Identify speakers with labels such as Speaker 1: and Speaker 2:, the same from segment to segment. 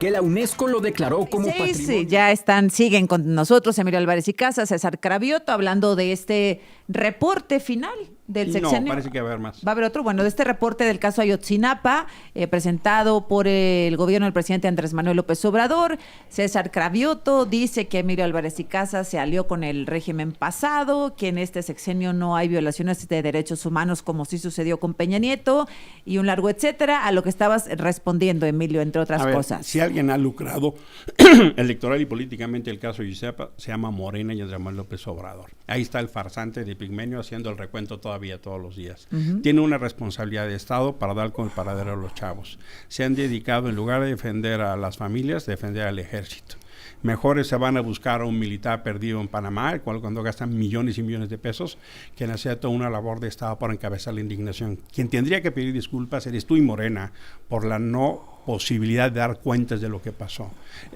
Speaker 1: que la UNESCO lo declaró como patrimonio.
Speaker 2: Sí, siguen con nosotros Emilio Álvarez y Casas, César Cravioto, hablando de este reporte final del sexenio.
Speaker 3: No, parece que va a haber más.
Speaker 2: Va a haber otro, bueno, de este reporte del caso Ayotzinapa, presentado por el gobierno del presidente Andrés Manuel López Obrador. César Cravioto dice que Emilio Álvarez y Casas se alió con el régimen pasado, que en este sexenio no hay violaciones de derechos humanos como sí sucedió con Peña Nieto, y un largo etcétera, a lo que estabas respondiendo, Emilio, entre otras cosas.
Speaker 3: Si alguien ha lucrado electoral y políticamente el caso Ayotzinapa, se llama Morena y Andrés Manuel López Obrador. Ahí está el farsante de Pigmenio haciendo el recuento todavía todos los días. Tiene una responsabilidad de Estado para dar con el paradero a los chavos. Se han dedicado, en lugar de defender a las familias, defender al ejército. Mejores se van a buscar a un militar perdido en Panamá, el cual cuando gastan millones y millones de pesos, que hace toda una labor de Estado para encabezar la indignación. Quien tendría que pedir disculpas eres tú y Morena por la no posibilidad de dar cuentas de lo que pasó.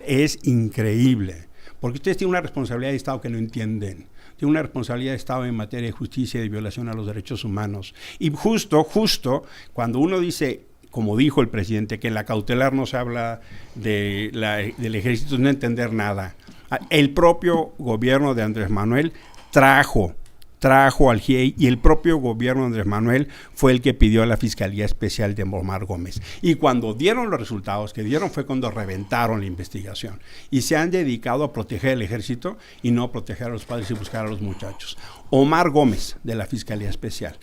Speaker 3: Es increíble, porque ustedes tienen una responsabilidad de Estado que no entienden. Tiene una responsabilidad de Estado en materia de justicia y de violación a los derechos humanos. Y justo, cuando uno dice, como dijo el presidente, que en la cautelar no se habla del ejército, no entender nada. El propio gobierno de Andrés Manuel trajo al GIEI, y el propio gobierno de Andrés Manuel fue el que pidió a la Fiscalía Especial de Omar Gómez. Y cuando dieron los resultados que dieron fue cuando reventaron la investigación. Y se han dedicado a proteger al ejército y no a proteger a los padres y buscar a los muchachos. Omar Gómez, de la Fiscalía Especial.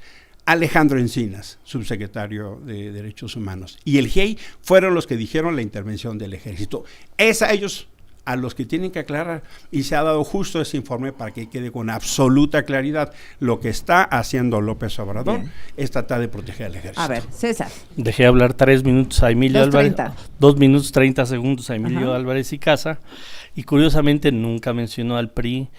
Speaker 3: Alejandro Encinas, subsecretario de Derechos Humanos. Y el GIEI fueron los que dijeron la intervención del ejército. Es a ellos a los que tienen que aclarar, y se ha dado justo ese informe para que quede con absoluta claridad. Lo que está haciendo López Obrador es tratar de proteger al ejército.
Speaker 2: A ver, César.
Speaker 4: Dejé hablar 3 minutos a Emilio Álvarez, 2 minutos 30 segundos a Emilio Álvarez y Casa, y curiosamente nunca mencionó al PRI,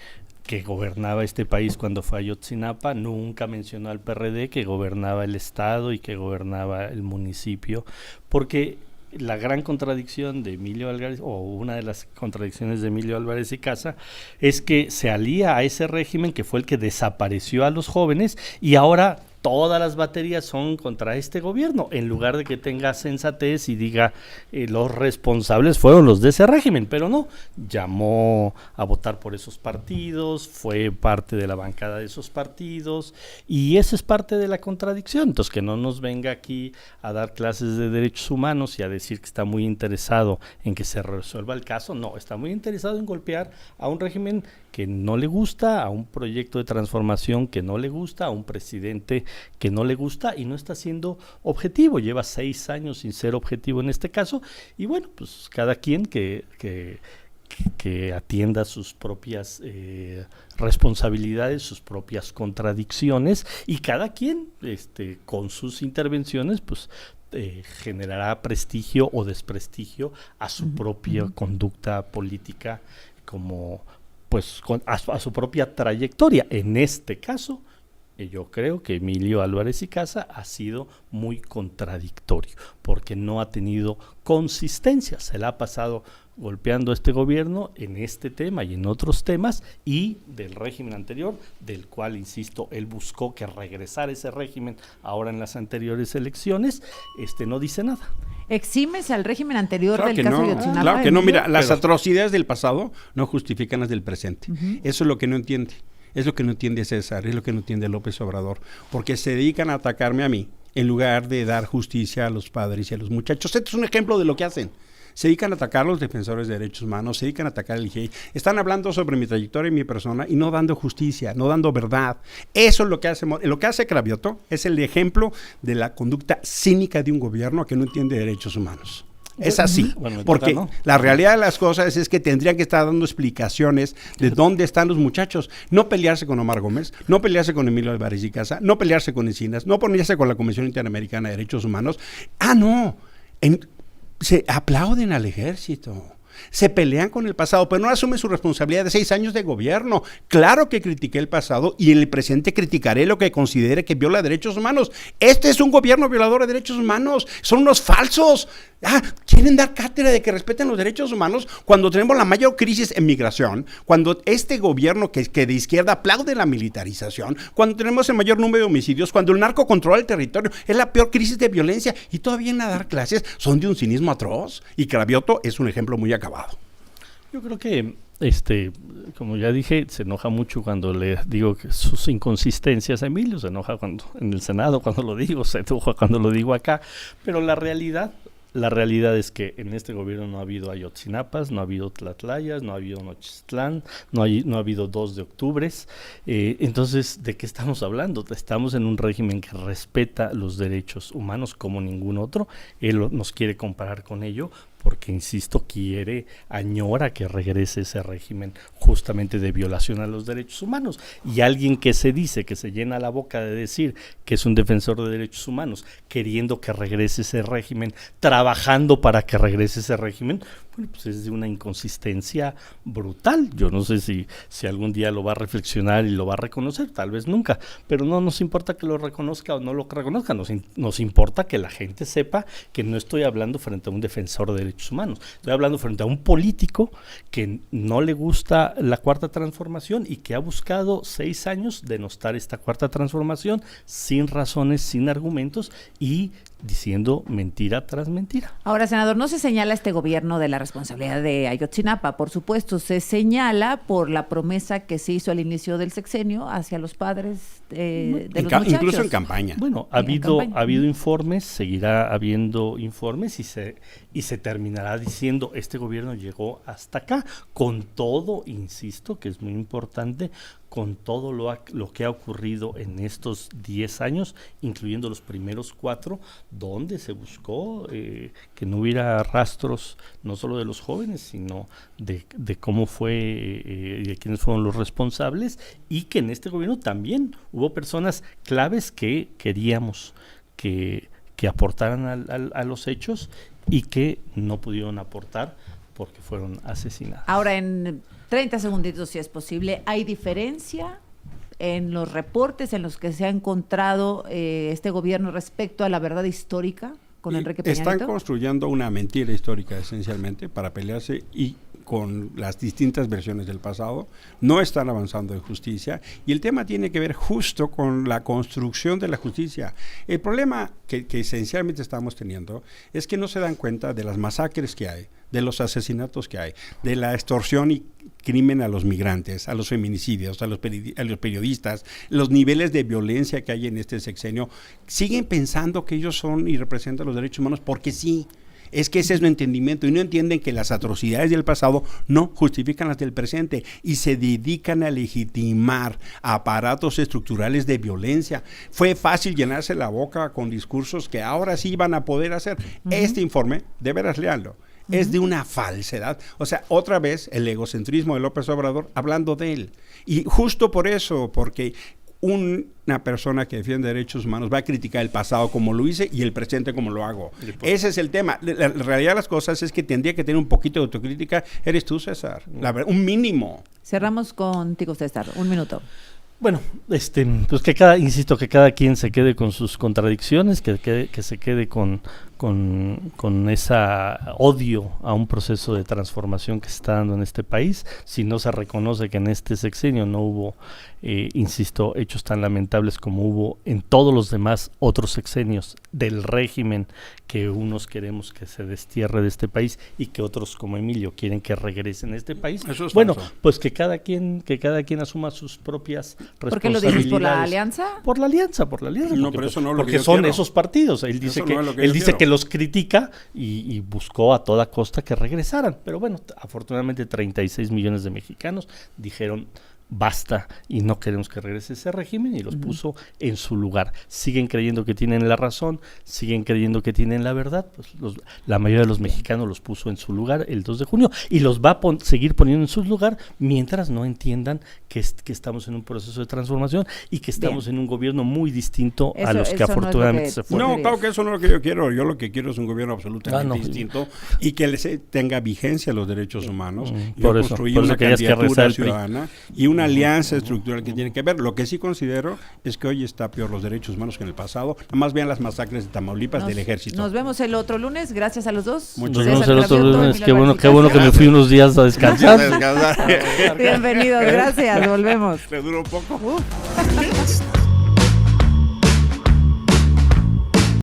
Speaker 4: que gobernaba este país cuando fue Ayotzinapa, nunca mencionó al PRD, que gobernaba el estado y que gobernaba el municipio, porque la gran contradicción de Emilio Álvarez, o una de las contradicciones de Emilio Álvarez y Casa, es que se alía a ese régimen que fue el que desapareció a los jóvenes, y ahora todas las baterías son contra este gobierno, en lugar de que tenga sensatez y diga los responsables fueron los de ese régimen, pero no, llamó a votar por esos partidos, fue parte de la bancada de esos partidos, y esa es parte de la contradicción. Entonces, que no nos venga aquí a dar clases de derechos humanos y a decir que está muy interesado en que se resuelva el caso. No, está muy interesado en golpear a un régimen que no le gusta, a un proyecto de transformación que no le gusta, a un presidente que no le gusta, y no está siendo objetivo. Lleva 6 años sin ser objetivo en este caso, y bueno, pues cada quien que atienda sus propias responsabilidades, sus propias contradicciones, y cada quien con sus intervenciones pues generará prestigio o desprestigio a su propia conducta política, como pues a su propia trayectoria. En este caso, yo creo que Emilio Álvarez y Casa ha sido muy contradictorio, porque no ha tenido consistencia. Se la ha pasado golpeando a este gobierno en este tema y en otros temas, y del régimen anterior, del cual, insisto, él buscó que regresara ese régimen ahora en las anteriores elecciones, no dice nada.
Speaker 2: ¿Eximes al régimen anterior
Speaker 3: Claro
Speaker 2: del caso
Speaker 3: no,
Speaker 2: Ayotzinapa?
Speaker 3: claro que no, mira, las atrocidades del pasado no justifican las del presente. Eso es lo que no entiende. Es lo que no entiende César, es lo que no entiende López Obrador, porque se dedican a atacarme a mí en lugar de dar justicia a los padres y a los muchachos. Este es un ejemplo de lo que hacen. Se dedican a atacar a los defensores de derechos humanos, se dedican a atacar al GIEI, están hablando sobre mi trayectoria y mi persona y no dando justicia, no dando verdad. Eso es lo que hace Cravioto, es el ejemplo de la conducta cínica de un gobierno que no entiende derechos humanos. Es así, porque la realidad de las cosas es que tendrían que estar dando explicaciones de dónde están los muchachos, no pelearse con Omar Gómez, no pelearse con Emilio Álvarez y Casa, no pelearse con Encinas, no pelearse con la Comisión Interamericana de Derechos Humanos. Se aplauden al ejército, se pelean con el pasado, pero no asumen su responsabilidad de 6 años de gobierno. Claro que critiqué el pasado, y en el presente criticaré lo que considere que viola derechos humanos. Este es un gobierno violador de derechos humanos, son unos falsos. quieren dar cátedra de que respeten los derechos humanos cuando tenemos la mayor crisis en migración, cuando este gobierno que de izquierda aplaude la militarización, cuando tenemos el mayor número de homicidios, cuando el narco controla el territorio, es la peor crisis de violencia, y todavía vienen a dar clases, son de un cinismo atroz, y Cravioto es un ejemplo muy acabado.
Speaker 4: Yo creo que, como ya dije, se enoja mucho cuando le digo que sus inconsistencias a Emilio, se enoja cuando en el Senado cuando lo digo, se enoja cuando lo digo acá, pero la realidad es que en este gobierno no ha habido Ayotzinapas, no ha habido Tlatlayas, no ha habido Nochistlán, no ha habido 2 de octubre. Entonces, ¿de qué estamos hablando? Estamos en un régimen que respeta los derechos humanos como ningún otro. Él nos quiere comparar con ello porque, insisto, añora que regrese ese régimen justamente de violación a los derechos humanos. Y alguien que se llena la boca de decir que es un defensor de derechos humanos, queriendo que regrese ese régimen, trabajando para que regrese ese régimen, bueno, pues es de una inconsistencia brutal. Yo no sé si algún día lo va a reflexionar y lo va a reconocer, tal vez nunca, pero no nos importa que lo reconozca o no lo reconozca, nos importa que la gente sepa que no estoy hablando frente a un defensor de derechos humanos, estoy hablando frente a un político que no le gusta la Cuarta Transformación y que ha buscado 6 años denostar esta Cuarta Transformación sin razones, sin argumentos y diciendo mentira tras mentira.
Speaker 2: Ahora, senador, no se señala este gobierno de la responsabilidad de Ayotzinapa, por supuesto, se señala por la promesa que se hizo al inicio del sexenio hacia los padres de los muchachos.
Speaker 3: Incluso en campaña.
Speaker 4: Bueno, ha habido informes, seguirá habiendo informes y se terminará diciendo este gobierno llegó hasta acá, con todo, insisto, que es muy importante, con todo lo que ha ocurrido en estos 10 años, incluyendo los primeros 4, donde se buscó que no hubiera rastros no solo de los jóvenes, sino de cómo fue, de quiénes fueron los responsables, y que en este gobierno también hubo personas claves que queríamos que aportaran a los hechos y que no pudieron aportar porque fueron asesinados.
Speaker 2: Ahora, en 30 segunditos, si es posible, ¿hay diferencia en los reportes en los que se ha encontrado este gobierno respecto a la verdad histórica con Enrique Peña Nieto?
Speaker 3: Están construyendo una mentira histórica esencialmente para pelearse y con las distintas versiones del pasado, no están avanzando en justicia, y el tema tiene que ver justo con la construcción de la justicia. El problema que esencialmente estamos teniendo es que no se dan cuenta de las masacres que hay, de los asesinatos que hay, de la extorsión y crimen a los migrantes, a los feminicidios, a los periodistas, los niveles de violencia que hay en este sexenio. Siguen pensando que ellos son y representan los derechos humanos porque sí. Es que ese es su entendimiento, y no entienden que las atrocidades del pasado no justifican las del presente y se dedican a legitimar aparatos estructurales de violencia. Fue fácil llenarse la boca con discursos que ahora sí van a poder hacer. Este informe, de veras léanlo, es de una falsedad. O sea, otra vez el egocentrismo de López Obrador hablando de él. Y justo por eso, porque una persona que defiende derechos humanos va a criticar el pasado como lo hice y el presente como lo hago. Ese es el tema. La realidad de las cosas es que tendría que tener un poquito de autocrítica. Eres tú, César. Un mínimo.
Speaker 2: Cerramos contigo, César. 1 minuto.
Speaker 4: Bueno, pues que cada quien se quede con sus contradicciones, que se quede con esa odio a un proceso de transformación que se está dando en este país. Si no se reconoce que en este sexenio no hubo, insisto, hechos tan lamentables como hubo en todos los demás otros sexenios del régimen que unos queremos que se destierre de este país y que otros, como Emilio, quieren que regrese en este país.
Speaker 3: Eso es
Speaker 4: bueno,
Speaker 3: falso.
Speaker 4: Pues que cada quien asuma sus propias responsabilidades.
Speaker 2: ¿Por qué lo dices? ¿Por la alianza?
Speaker 4: Por la alianza.
Speaker 3: No, pero eso no es lo que
Speaker 4: porque
Speaker 3: yo
Speaker 4: son
Speaker 3: quiero.
Speaker 4: esos partidos. Él dice que los critica y buscó a toda costa que regresaran. Pero bueno, afortunadamente 36 millones de mexicanos dijeron basta y no queremos que regrese ese régimen, y los puso en su lugar. Siguen creyendo que tienen la razón, siguen creyendo que tienen la verdad, pues la mayoría de los mexicanos los puso en su lugar el 2 de junio y los va a seguir poniendo en su lugar mientras no entiendan que estamos en un proceso de transformación y que estamos en un gobierno muy distinto a los que afortunadamente se fueron.
Speaker 3: No, claro que eso no es lo que yo quiero. Yo lo que quiero es un gobierno absolutamente distinto y que tenga vigencia los derechos humanos.
Speaker 4: Por eso
Speaker 3: una
Speaker 4: querías que
Speaker 3: candidatura
Speaker 4: regresara el PRI.
Speaker 3: ciudadana y una una alianza estructural que tiene que ver. Lo que sí considero es que hoy está peor los derechos humanos que en el pasado. Nada más vean las masacres de Tamaulipas del ejército.
Speaker 2: Nos vemos el otro lunes, gracias a los dos.
Speaker 4: Nos vemos el otro lunes, qué bueno que me fui unos días a descansar.
Speaker 2: Bienvenidos, gracias, volvemos.
Speaker 3: Le duró un poco.